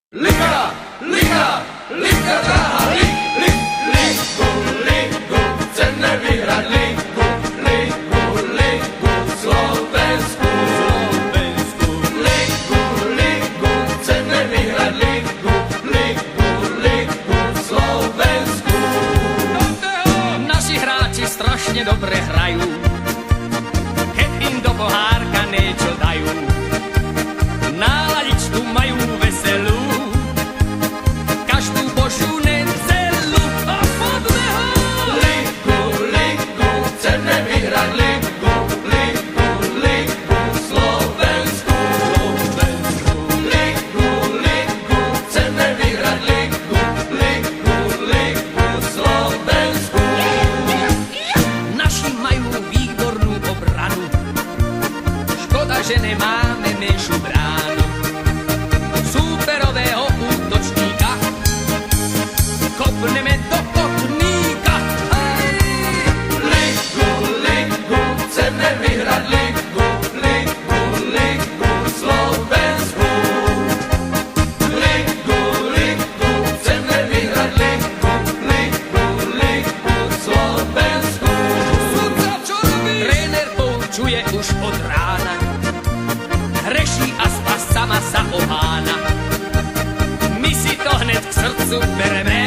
Liga, liga, liga dráha, ligu, chceme vyhrať ligu, Slovensku. Ligu, chceme vyhrať ligu, Slovensku. Naši hráči strašne dobre hrajú, keď im do pohárka niečo dajú. Náladičku majú veselú, každú božú nedelu. A poďme ho! Ligu, chceme vyhrať ligu, Slovensku. Ligu, chceme vyhrať ligu, Slovensku. Naši majú výbornú obranu, škoda, že nemáme menšiu bránu. Súperového útočníka kopneme do kotníka. Ligu, chceme vyhrať ligu, Slovensku. Ligu, chceme vyhrať ligu, Slovensku. Sudca, čo robí? Tréner poučuje už od rána, hreší a sama sa ohána. My si to hned k srdcu bereme,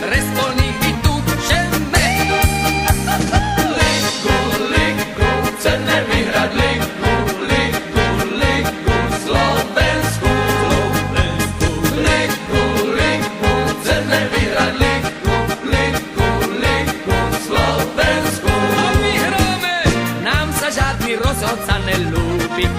respolných vytúčeme. Ligu, chceme vyhrať ligu, Slovensku. Ligu, chceme vyhrať ligu, Slovensku. A vyhráme, nám sa žiadny rozhodca nelúbi.